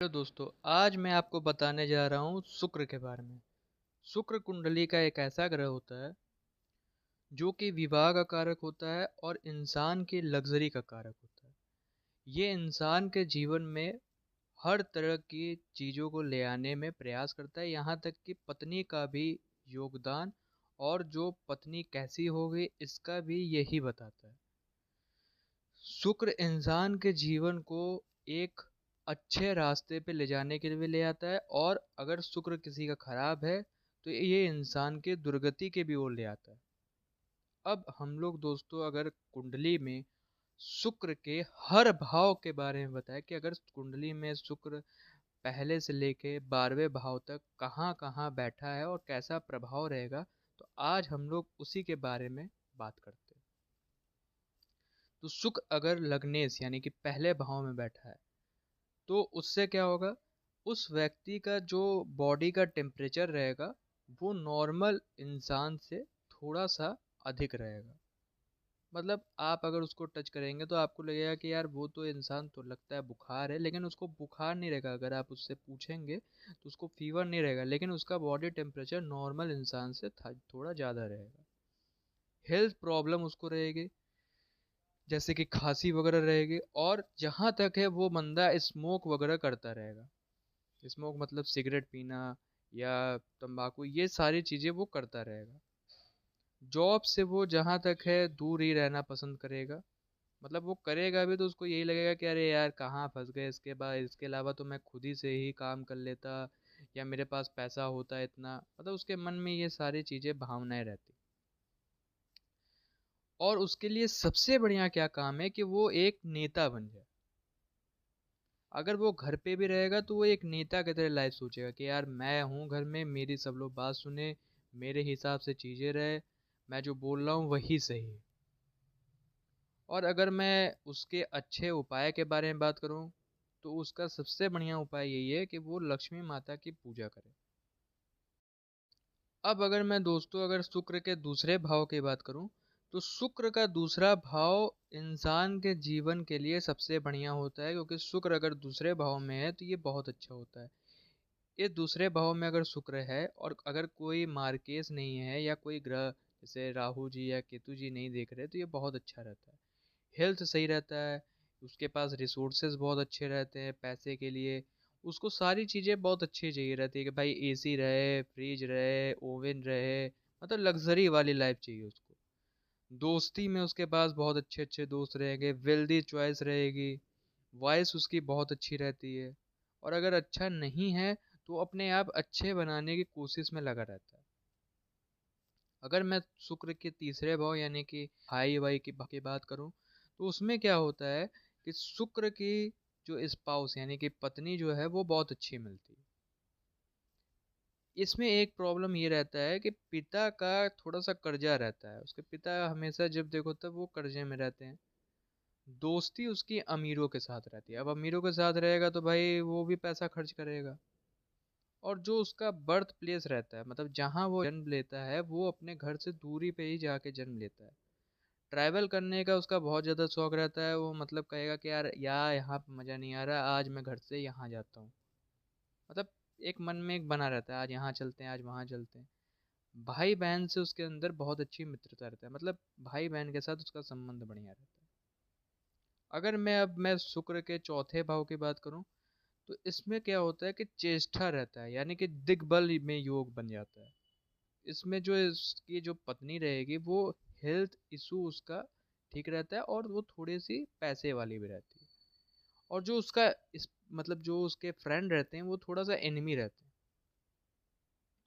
Hello दोस्तों, आज मैं आपको बताने जा रहा हूँ शुक्र के बारे में। शुक्र कुंडली का एक ऐसा ग्रह होता है जो कि विवाह का कारक होता है और इंसान की लग्जरी का कारक होता है। ये इंसान के जीवन में हर तरह की चीज़ों को ले आने में प्रयास करता है, यहाँ तक कि पत्नी का भी योगदान और जो पत्नी कैसी होगी इसका भी यही बताता है। शुक्र इंसान के जीवन को एक अच्छे रास्ते पे ले जाने के लिए ले आता है, और अगर शुक्र किसी का खराब है तो ये इंसान के दुर्गति के भी ओर ले आता है। अब हम लोग दोस्तों अगर कुंडली में शुक्र के हर भाव के बारे में बताएं कि अगर कुंडली में शुक्र पहले से लेके 12वें भाव तक कहाँ कहाँ बैठा है और कैसा प्रभाव रहेगा, तो आज हम लोग उसी के बारे में बात करते हैं। तो शुक्र अगर लग्नेश यानी कि पहले भाव में बैठा है तो उससे क्या होगा, उस व्यक्ति का जो बॉडी का टेम्परेचर रहेगा वो नॉर्मल इंसान से थोड़ा सा अधिक रहेगा। मतलब आप अगर उसको टच करेंगे तो आपको लगेगा कि यार वो तो इंसान तो लगता है बुखार है, लेकिन उसको बुखार नहीं रहेगा। अगर आप उससे पूछेंगे तो उसको फीवर नहीं रहेगा, लेकिन उसका बॉडी टेम्परेचर नॉर्मल इंसान से थोड़ा ज़्यादा रहेगा। हेल्थ प्रॉब्लम उसको रहेगी, जैसे कि खांसी वगैरह रहेगी, और जहाँ तक है वो बंदा स्मोक वगैरह करता रहेगा। स्मोक मतलब सिगरेट पीना या तंबाकू, ये सारी चीज़ें वो करता रहेगा। जॉब से वो जहाँ तक है दूर ही रहना पसंद करेगा। मतलब वो करेगा भी तो उसको यही लगेगा कि अरे यार कहाँ फंस गए, इसके बाद इसके अलावा तो मैं खुद ही से ही काम कर लेता, या मेरे पास पैसा होता इतना। मतलब उसके मन में ये सारी चीज़ें भावनाएं रहती। और उसके लिए सबसे बढ़िया क्या काम है कि वो एक नेता बन जाए। अगर वो घर पे भी रहेगा तो वो एक नेता की तरह लाइफ सोचेगा कि यार मैं हूँ घर में, मेरी सब लोग बात सुने, मेरे हिसाब से चीज़ें रहे, मैं जो बोल रहा हूँ वही सही है। और अगर मैं उसके अच्छे उपाय के बारे में बात करूँ तो उसका सबसे बढ़िया उपाय यही है कि वो लक्ष्मी माता की पूजा करे। अब अगर मैं दोस्तों अगर शुक्र के दूसरे भाव की बात करूं तो शुक्र का दूसरा भाव इंसान के जीवन के लिए सबसे बढ़िया होता है, क्योंकि शुक्र अगर दूसरे भाव में है तो ये बहुत अच्छा होता है। ये दूसरे भाव में अगर शुक्र है और अगर कोई मार्केस नहीं है या कोई ग्रह जैसे राहु जी या केतु जी नहीं देख रहे तो ये बहुत अच्छा रहता है। हेल्थ सही रहता है, उसके पास रिसोर्सेज बहुत अच्छे रहते हैं पैसे के लिए। उसको सारी चीज़ें बहुत अच्छी चाहिए रहती है कि भाई एसी रहे, फ्रिज रहे, ओवन रहे, मतलब लग्जरी वाली लाइफ चाहिए उसको। दोस्ती में उसके पास बहुत अच्छे अच्छे दोस्त रहेंगे, वेल्दी चॉइस रहेगी, वॉइस उसकी बहुत अच्छी रहती है। और अगर अच्छा नहीं है तो अपने आप अच्छे बनाने की कोशिश में लगा रहता है। अगर मैं शुक्र के तीसरे भाव यानी कि भाई भाई की बात करूं तो उसमें क्या होता है कि शुक्र की जो स्पाउस यानी कि पत्नी जो है वो बहुत अच्छी मिलती है। इसमें एक प्रॉब्लम ये रहता है कि पिता का थोड़ा सा कर्जा रहता है, उसके पिता हमेशा जब देखो तब वो कर्जे में रहते हैं। दोस्ती उसकी अमीरों के साथ रहती है। अब अमीरों के साथ रहेगा तो भाई वो भी पैसा खर्च करेगा। और जो उसका बर्थ प्लेस रहता है, मतलब जहाँ वो जन्म लेता है, वो अपने घर से दूरी पे ही जाके जन्म लेता है। ट्रैवल करने का उसका बहुत ज़्यादा शौक रहता है। वो मतलब कहेगा कि यार यहाँ पे मज़ा नहीं आ रहा, आज मैं घर से यहाँ जाता हूँ। मतलब एक मन में एक बना रहता है, आज यहाँ चलते हैं, आज वहाँ चलते हैं। भाई बहन से उसके अंदर बहुत अच्छी मित्रता रहता है, मतलब भाई बहन के साथ उसका संबंध बढ़िया रहता है। अगर मैं शुक्र के चौथे भाव की बात करूँ तो इसमें क्या होता है कि चेष्टा रहता है, यानी कि दिग्बल में योग बन जाता है। इसमें जो इसकी जो पत्नी रहेगी वो हेल्थ इशू उसका ठीक रहता है, और वो थोड़ी सी पैसे वाली भी रहती है। और जो उसका मतलब जो उसके फ्रेंड रहते हैं वो थोड़ा सा एनिमी रहते हैं,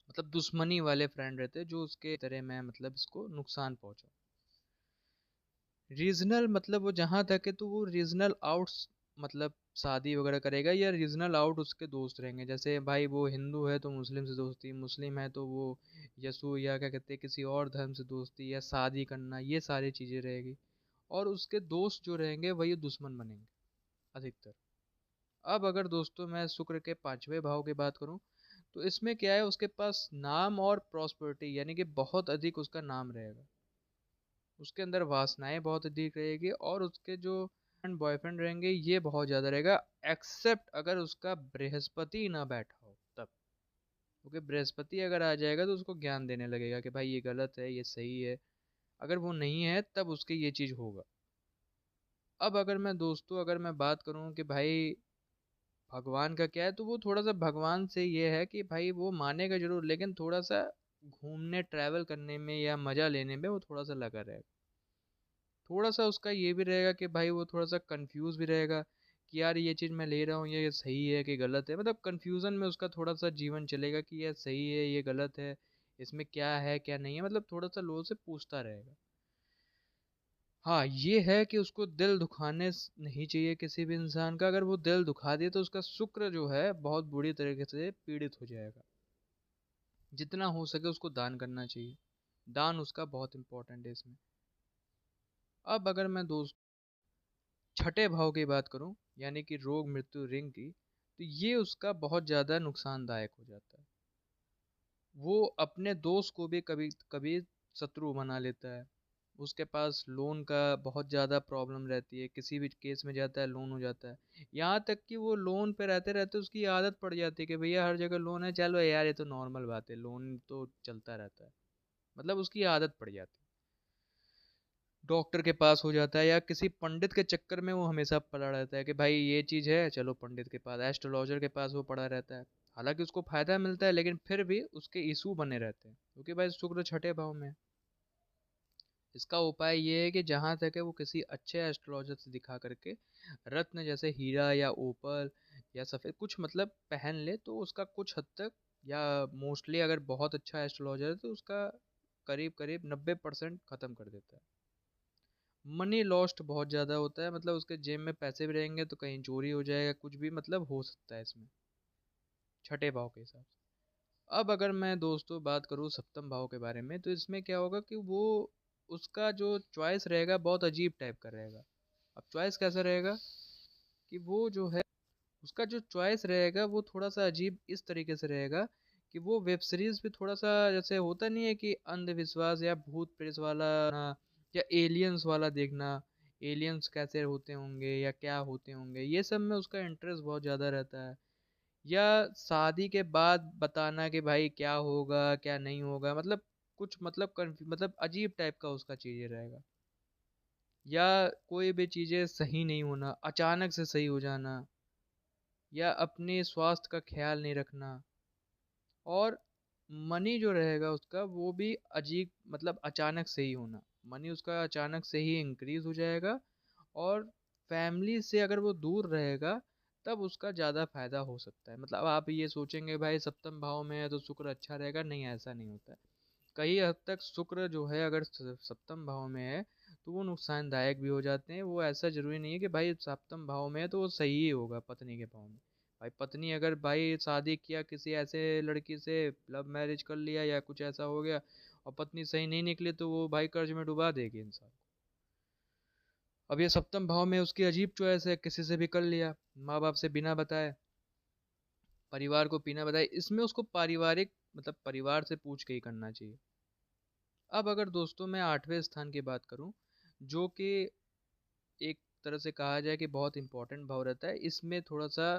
मतलब दुश्मनी वाले फ्रेंड रहते हैं जो उसके तरह में मतलब इसको नुकसान पहुंचा। रीजनल मतलब वो जहाँ तक है तो वो रीजनल आउट्स मतलब शादी वगैरह करेगा, या रीजनल आउट उसके दोस्त रहेंगे। जैसे भाई वो हिंदू है तो मुस्लिम से दोस्ती, मुस्लिम है तो वो यसु या क्या कहते हैं किसी और धर्म से दोस्ती या शादी करना, ये सारी चीज़ें रहेगी। और उसके दोस्त जो रहेंगे वही दुश्मन बनेंगे अधिकतर। अब अगर दोस्तों मैं शुक्र के पांचवें भाव की बात करूं तो इसमें क्या है, उसके पास नाम और प्रॉस्पेरिटी यानी कि बहुत अधिक उसका नाम रहेगा। उसके अंदर वासनाएं बहुत अधिक रहेगी, और उसके जो एंड बॉयफ्रेंड रहेंगे ये बहुत ज़्यादा रहेगा, एक्सेप्ट अगर उसका बृहस्पति ना बैठा हो तब। क्योंकि बृहस्पति अगर आ जाएगा तो उसको ज्ञान देने लगेगा कि भाई ये गलत है ये सही है। अगर वो नहीं है तब उसके ये चीज़ होगा। अब अगर मैं दोस्तों अगर मैं बात करूं कि भाई भगवान का क्या है, तो वो थोड़ा सा भगवान से ये है कि भाई वो मानेगा जरूर, लेकिन थोड़ा सा घूमने ट्रैवल करने में या मजा लेने में वो थोड़ा सा लगा रहेगा। थोड़ा सा उसका ये भी रहेगा कि भाई वो थोड़ा सा कंफ्यूज भी रहेगा कि यार ये चीज़ मैं ले रहा हूँ ये सही है कि गलत है, मतलब कंफ्यूजन में उसका थोड़ा सा जीवन चलेगा कि ये सही है ये गलत है, इसमें क्या है क्या नहीं है, मतलब थोड़ा सा लोगों से पूछता रहेगा। हाँ ये है कि उसको दिल दुखाने नहीं चाहिए किसी भी इंसान का, अगर वो दिल दुखा दे तो उसका शुक्र जो है बहुत बुरी तरीके से पीड़ित हो जाएगा। जितना हो सके उसको दान करना चाहिए, दान उसका बहुत इंपॉर्टेंट है इसमें। अब अगर मैं दोस्त छठे भाव की बात करूं, यानी कि रोग मृत्यु रिंग की, तो ये उसका बहुत ज़्यादा नुकसानदायक हो जाता है। वो अपने दोस्त को भी कभी कभी शत्रु बना लेता है। उसके पास लोन का बहुत ज़्यादा प्रॉब्लम रहती है, किसी भी केस में जाता है लोन हो जाता है। यहाँ तक कि वो लोन पे रहते रहते उसकी आदत पड़ जाती है कि भैया हर जगह लोन है, चलो यार ये तो नॉर्मल बात है, लोन तो चलता रहता है। मतलब उसकी आदत पड़ जाती है। डॉक्टर के पास हो जाता है या किसी पंडित के चक्कर में वो हमेशा पड़ा रहता है कि भाई ये चीज़ है चलो पंडित के पास, एस्ट्रोलॉजर के पास वो पड़ा रहता है। हालांकि उसको फायदा मिलता है लेकिन फिर भी उसके इशू बने रहते हैं क्योंकि भाई शुक्र छठे भाव में है। इसका उपाय ये है कि जहाँ तक है वो किसी अच्छे एस्ट्रोलॉजर से दिखा करके रत्न जैसे हीरा या ओपल या सफ़ेद कुछ मतलब पहन ले तो उसका कुछ हद तक, या मोस्टली अगर बहुत अच्छा एस्ट्रोलॉजर है तो उसका करीब करीब 90% ख़त्म कर देता है। मनी लॉस्ट बहुत ज़्यादा होता है, मतलब उसके जेब में पैसे भी रहेंगे तो कहीं चोरी हो जाएगा, कुछ भी मतलब हो सकता है इसमें छठे भाव के हिसाब से। अब अगर मैं दोस्तों बात करूँ सप्तम भाव के बारे में, तो इसमें क्या होगा कि वो उसका जो चॉइस रहेगा बहुत अजीब टाइप का रहेगा। अब चॉइस कैसा रहेगा कि वो जो है उसका जो चॉइस रहेगा वो थोड़ा सा अजीब इस तरीके से रहेगा कि वो वेब सीरीज पे थोड़ा सा जैसे होता नहीं है कि अंधविश्वास या भूत प्रेत वाला ना, या एलियंस वाला देखना, एलियंस कैसे होते होंगे या क्या होते होंगे, ये सब में उसका इंटरेस्ट बहुत ज़्यादा रहता है। या शादी के बाद बताना कि भाई क्या होगा क्या नहीं होगा, मतलब कुछ मतलब मतलब अजीब टाइप का उसका चीज़ें रहेगा। या कोई भी चीज़ें सही नहीं होना, अचानक से सही हो जाना, या अपने स्वास्थ्य का ख्याल नहीं रखना। और मनी जो रहेगा उसका वो भी अजीब मतलब अचानक से ही होना, मनी उसका अचानक से ही इंक्रीज हो जाएगा। और फैमिली से अगर वो दूर रहेगा तब उसका ज़्यादा फायदा हो सकता है। मतलब आप ये सोचेंगे भाई सप्तम भाव में है तो शुक्र अच्छा रहेगा, नहीं ऐसा नहीं होता है। कई हद तक शुक्र जो है अगर सप्तम भाव में है तो वो नुकसानदायक भी हो जाते हैं। वो ऐसा जरूरी नहीं है कि भाई सप्तम भाव में है तो वो सही ही होगा पत्नी के भाव में। भाई पत्नी अगर भाई शादी किया किसी ऐसे लड़की से, लव मैरिज कर लिया या कुछ ऐसा हो गया और पत्नी सही नहीं निकली तो वो भाई कर्ज में डुबा देगी इंसान। अब ये सप्तम भाव में उसकी अजीब चॉइस है, किसी से भी कर लिया माँ बाप से बिना बताए, परिवार को बिना बताए, इसमें उसको पारिवारिक मतलब परिवार से पूछ के ही करना चाहिए। अब अगर दोस्तों मैं आठवें स्थान की बात करूं, जो कि एक तरह से कहा जाए कि बहुत इंपॉर्टेंट भाव रहता है, इसमें थोड़ा सा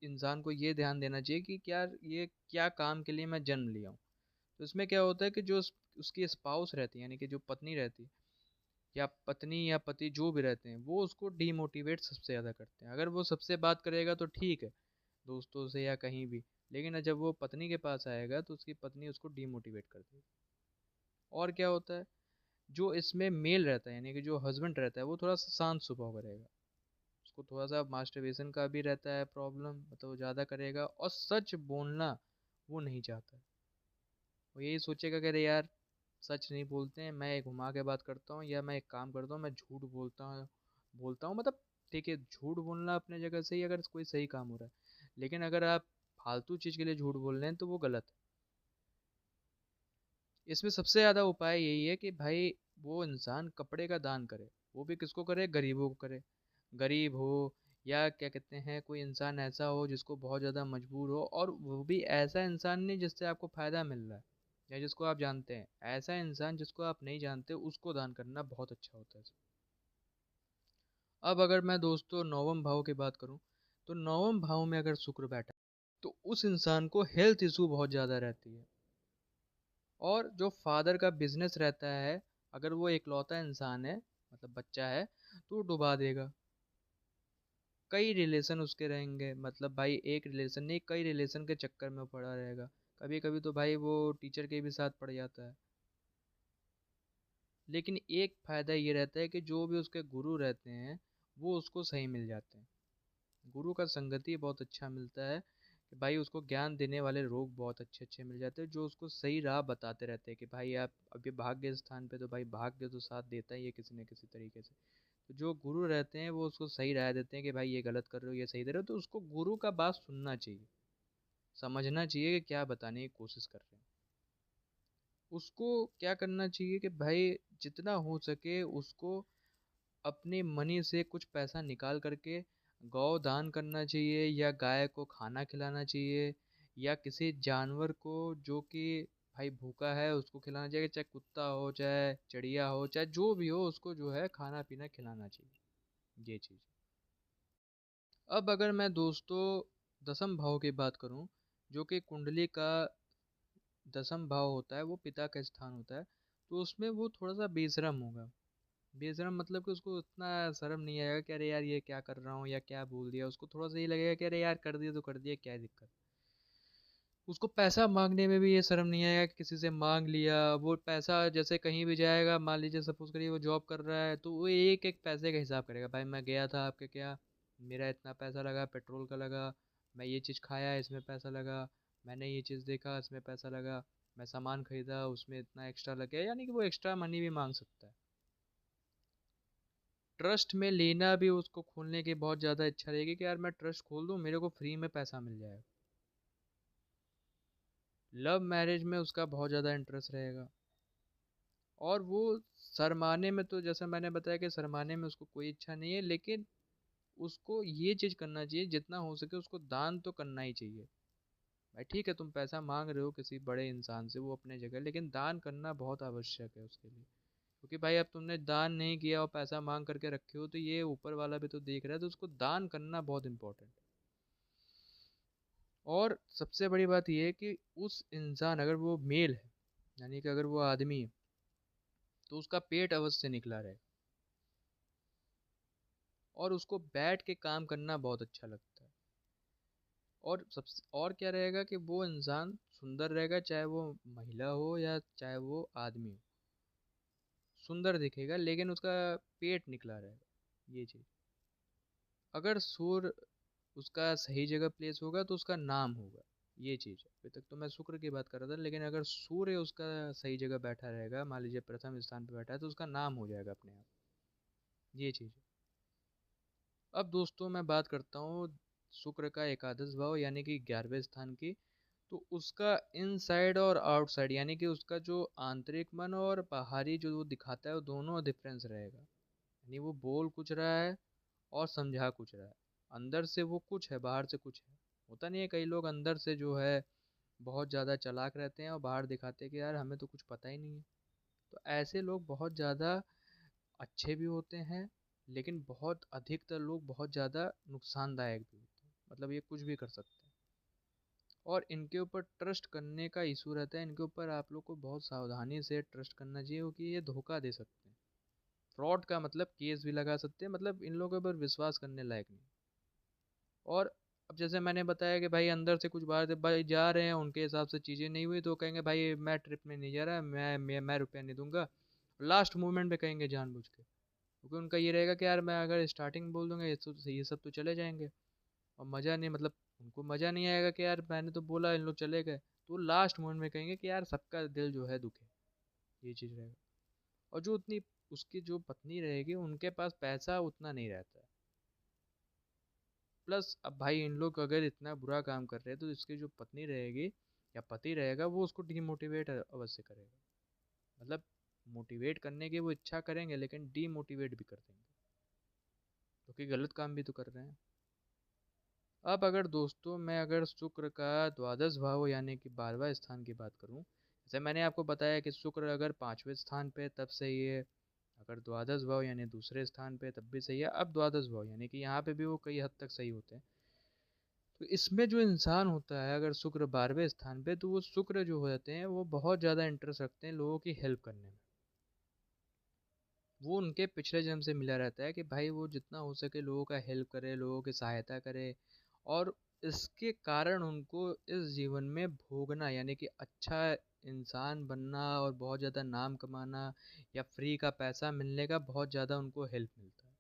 इंसान को ये ध्यान देना चाहिए कि क्या ये क्या काम के लिए मैं जन्म लिया हूँ। तो इसमें क्या होता है कि जो उसकी स्पाउस रहती है यानी कि जो पत्नी रहती है या पत्नी या पति जो भी रहते हैं वो उसको डीमोटिवेट सबसे ज़्यादा करते हैं। अगर वो सबसे बात करेगा तो ठीक है, दोस्तों से या कहीं भी, लेकिन जब वो पत्नी के पास आएगा तो उसकी पत्नी उसको डीमोटिवेट कर देगी। और क्या होता है, जो इसमें मेल रहता है यानी कि जो हस्बैंड रहता है वो थोड़ा सा शांत स्वभाव का रहेगा। उसको थोड़ा सा मास्टरबेशन का भी रहता है प्रॉब्लम, मतलब वो ज़्यादा करेगा और सच बोलना वो नहीं चाहता है। वो यही सोचेगा कि अरे यार सच नहीं बोलते हैं, मैं घुमा के बात करता हूँ या मैं एक काम करता हूँ मैं झूठ बोलता हूँ मतलब ठीक है झूठ बोलना अपने जगह से ही अगर कोई सही काम हो रहा है, लेकिन अगर आप फालतू चीज़ के लिए झूठ बोल रहे हैं तो वो गलत है। इसमें सबसे ज़्यादा उपाय यही है कि भाई वो इंसान कपड़े का दान करे, वो भी किसको करे, गरीबों को करे। गरीब हो या क्या कहते हैं कोई इंसान ऐसा हो जिसको बहुत ज़्यादा मजबूर हो, और वो भी ऐसा इंसान नहीं जिससे आपको फ़ायदा मिल रहा है या जिसको आप जानते हैं, ऐसा इंसान जिसको आप नहीं जानते उसको दान करना बहुत अच्छा होता है। अब अगर मैं दोस्तों नौवम भाव की बात करूं, तो नौवम भाव में अगर शुक्र बैठा तो उस इंसान को हेल्थ इशू बहुत ज़्यादा रहती है। और जो फादर का बिजनेस रहता है, अगर वो एकलौता इंसान है, मतलब बच्चा है, तो वो डुबा देगा। कई रिलेशन उसके रहेंगे, मतलब भाई एक रिलेशन नहीं, कई रिलेशन के चक्कर में पड़ा रहेगा। कभी कभी तो भाई वो टीचर के भी साथ पड़ जाता है। लेकिन एक फ़ायदा ये रहता है कि जो भी उसके गुरु रहते हैं वो उसको सही मिल जाते हैं। गुरु का संगति बहुत अच्छा मिलता है कि भाई उसको ज्ञान देने वाले लोग बहुत अच्छे अच्छे मिल जाते हैं, जो उसको सही राह बताते रहते हैं कि भाई आप अभी भाग्य स्थान पे, तो भाई भाग्य तो साथ देता ही है किसी न किसी तरीके से। तो जो गुरु रहते हैं वो उसको सही राय देते हैं कि भाई ये गलत कर रहे हो, ये सही दे रहे हो, तो उसको गुरु का बात सुनना चाहिए, समझना चाहिए कि क्या बताने की कोशिश कर रहे हैं। उसको क्या करना चाहिए कि भाई जितना हो सके उसको अपने मनी से कुछ पैसा निकाल करके गौ दान करना चाहिए, या गाय को खाना खिलाना चाहिए, या किसी जानवर को जो कि भाई भूखा है उसको खिलाना चाहिए, चाहे कुत्ता हो, चाहे चिड़िया हो, चाहे जो भी हो, उसको जो है खाना पीना खिलाना चाहिए। ये चीज़। अब अगर मैं दोस्तों दसम भाव की बात करूं, जो कि कुंडली का दसम भाव होता है, वो पिता का स्थान होता है, तो उसमें वो थोड़ा सा बेशरम होगा। बेशरम मतलब कि उसको उतना शर्म नहीं आएगा कि अरे यार ये क्या कर रहा हूँ या क्या बोल दिया। उसको थोड़ा सा ये लगेगा कि अरे यार कर दिया तो कर दिया, क्या दिक्कत। उसको पैसा मांगने में भी ये शर्म नहीं आएगा कि किसी से मांग लिया। वो पैसा जैसे कहीं भी जाएगा, मान लीजिए सपोज करिए वो जॉब कर रहा है, तो वो एक एक पैसे का हिसाब करेगा। भाई मैं गया था आपके क्या, मेरा इतना पैसा लगा, पेट्रोल का लगा, मैं ये चीज़ खाया इसमें पैसा लगा, मैंने ये चीज़ देखा इसमें पैसा लगा, मैं सामान खरीदा उसमें इतना एक्स्ट्रा लग गया। यानी कि वो एक्स्ट्रा मनी भी मांग सकता है। ट्रस्ट में लेना भी उसको खोलने की बहुत ज़्यादा इच्छा रहेगी कि यार मैं ट्रस्ट खोल दूँ, मेरे को फ्री में पैसा मिल जाएगा। लव मैरिज में उसका बहुत ज़्यादा इंटरेस्ट रहेगा। और वो शरमाने में, तो जैसा मैंने बताया कि शरमाने में उसको कोई इच्छा नहीं है, लेकिन उसको ये चीज़ करना चाहिए, जितना हो सके उसको दान तो करना ही चाहिए। भाई ठीक है तुम पैसा मांग रहे हो किसी बड़े इंसान से, वो अपने जगह, लेकिन दान करना बहुत आवश्यक है उसके लिए। क्योंकि भाई अब तुमने दान नहीं किया और पैसा मांग करके रखे हो, तो ये ऊपर वाला भी तो देख रहा है, तो उसको दान करना बहुत इंपॉर्टेंट है। और सबसे बड़ी बात यह है कि उस इंसान, अगर वो मेल है, यानी कि अगर वो आदमी है, तो उसका पेट अवश्य निकला रहे, और उसको बैठ के काम करना बहुत अच्छा लगता है। और सबसे और क्या रहेगा कि वो इंसान सुंदर रहेगा, चाहे वो महिला हो या चाहे वो आदमी हो, सुंदर दिखेगा, लेकिन उसका पेट निकला रहेगा। ये चीज़। अगर सूर्य उसका सही जगह प्लेस होगा तो उसका नाम होगा। ये चीज़ है। अभी तक तो मैं शुक्र की बात कर रहा था, लेकिन अगर सूर्य उसका सही जगह बैठा रहेगा, मान लीजिए प्रथम स्थान पर बैठा है, तो उसका नाम हो जाएगा अपने आप। ये चीज़ है। अब दोस्तों मैं बात करता हूँ शुक्र का एकादश भाव यानी कि 11वें स्थान की। तो उसका इनसाइड और आउटसाइड, यानी कि उसका जो आंतरिक मन और बाहरी जो वो दिखाता है, वो दोनों डिफरेंस रहेगा। यानी वो बोल कुछ रहा है और समझा कुछ रहा है। अंदर से वो कुछ है, बाहर से कुछ है। होता नहीं है, कई लोग अंदर से जो है बहुत ज़्यादा चालाक रहते हैं और बाहर दिखाते हैं कि यार हमें तो कुछ पता ही नहीं है। तो ऐसे लोग बहुत ज़्यादा अच्छे भी होते हैं, लेकिन बहुत अधिकतर लोग बहुत ज़्यादा नुकसानदायक भी होते हैं। मतलब ये कुछ भी कर सकते हैं। और इनके ऊपर ट्रस्ट करने का इशू रहता है। इनके ऊपर आप लोग को बहुत सावधानी से ट्रस्ट करना चाहिए, क्योंकि ये धोखा दे सकते हैं। फ्रॉड का मतलब केस भी लगा सकते हैं, मतलब इन लोगों पर विश्वास करने लायक नहीं। और अब जैसे मैंने बताया कि भाई अंदर से कुछ बाहर से भाई जा रहे हैं, उनके हिसाब से चीज़ें नहीं हुई तो कहेंगे भाई मैं ट्रिप में नहीं जा रहा, मैं रुपया नहीं दूंगा। लास्ट मोमेंट पे कहेंगे जानबूझ के, क्योंकि उनका ये रहेगा कि यार मैं अगर स्टार्टिंग बोल दूंगा ये सब तो चले जाएंगे, और मज़ा नहीं, मतलब उनको मज़ा नहीं आएगा कि यार मैंने तो बोला इन लोग चले गए। तो लास्ट मोमेंट में कहेंगे कि यार सबका दिल जो है दुखे। ये चीज़ रहेगा। और जो उतनी उसकी जो पत्नी रहेगी उनके पास पैसा उतना नहीं रहता है। प्लस अब भाई इन लोग अगर इतना बुरा काम कर रहे हैं, तो इसकी जो पत्नी रहेगी या पति रहेगा वो उसको डीमोटिवेट अवश्य करेगा। मतलब मोटिवेट करने की वो इच्छा करेंगे, लेकिन डीमोटिवेट भी कर देंगे, क्योंकि गलत काम भी तो कर रहे हैं। अब अगर दोस्तों मैं अगर शुक्र का द्वादश भाव यानी कि 12वां स्थान की बात करूं, जैसे मैंने आपको बताया कि शुक्र अगर 5वें स्थान पे, तब सही है। अगर द्वादश भाव यानी दूसरे स्थान पे तब भी सही है। अब द्वादश भाव यानी कि यहाँ पे भी वो कई हद तक सही होते हैं। तो इसमें जो इंसान होता है, अगर शुक्र 12वें स्थान पे, तो वो शुक्र जो हो जाते हैं वो बहुत ज़्यादा इंटरेस्ट रखते हैं लोगों की हेल्प करने में। वो उनके पिछले जन्म से मिला रहता है कि भाई वो जितना हो सके लोगों का हेल्प करे, लोगों की सहायता करे। और इसके कारण उनको इस जीवन में भोगना यानी कि अच्छा इंसान बनना और बहुत ज़्यादा नाम कमाना या फ्री का पैसा मिलने का बहुत ज़्यादा उनको हेल्प मिलता है।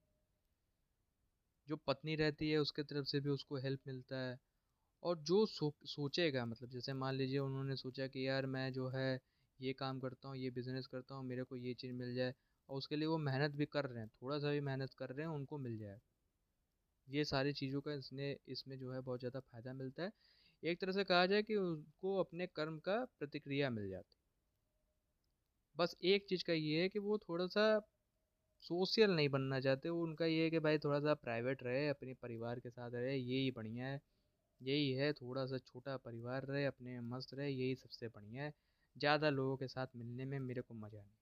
जो पत्नी रहती है उसके तरफ से भी उसको हेल्प मिलता है। और जो सोचेगा, मतलब जैसे मान लीजिए उन्होंने सोचा कि यार मैं जो है ये काम करता हूँ, ये बिज़नेस करता हूँ, मेरे को ये चीज़ मिल जाए, और उसके लिए वो मेहनत भी कर रहे हैं, थोड़ा सा भी मेहनत कर रहे हैं, उनको मिल जाए। ये सारी चीज़ों का इसमें जो है बहुत ज़्यादा फ़ायदा मिलता है। एक तरह से कहा जाए कि उनको अपने कर्म का प्रतिक्रिया मिल जाती है। बस एक चीज़ का ये है कि वो थोड़ा सा सोशल नहीं बनना चाहते। वो उनका ये है कि भाई थोड़ा सा प्राइवेट रहे, अपने परिवार के साथ रहे, यही बढ़िया है। यही है, थोड़ा सा छोटा परिवार रहे, अपने में मस्त रहे, यही सबसे बढ़िया है। ज़्यादा लोगों के साथ मिलने में मेरे को मज़ा नहीं।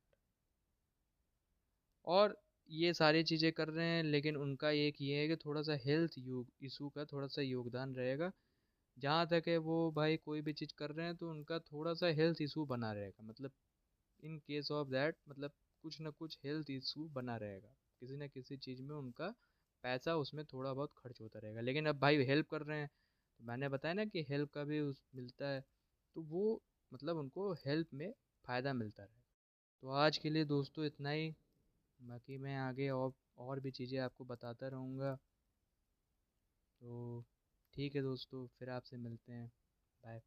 और ये सारी चीज़ें कर रहे हैं, लेकिन उनका एक ये है कि थोड़ा सा हेल्थ इशू का थोड़ा सा योगदान रहेगा। जहाँ तक है वो भाई कोई भी चीज़ कर रहे हैं तो उनका थोड़ा सा हेल्थ इशू बना रहेगा। मतलब इन केस ऑफ दैट, मतलब कुछ ना कुछ हेल्थ इशू बना रहेगा। किसी न किसी चीज़ में उनका पैसा उसमें थोड़ा बहुत खर्च होता रहेगा। लेकिन अब भाई हेल्प कर रहे हैं, तो मैंने बताया ना कि हेल्प का भी मिलता है। तो वो मतलब उनको हेल्प में फ़ायदा मिलता रहेगा। तो आज के लिए दोस्तों इतना ही। बाकी मैं आगे और भी चीज़ें आपको बताता रहूँगा। तो ठीक है दोस्तों, फिर आपसे मिलते हैं। बाय।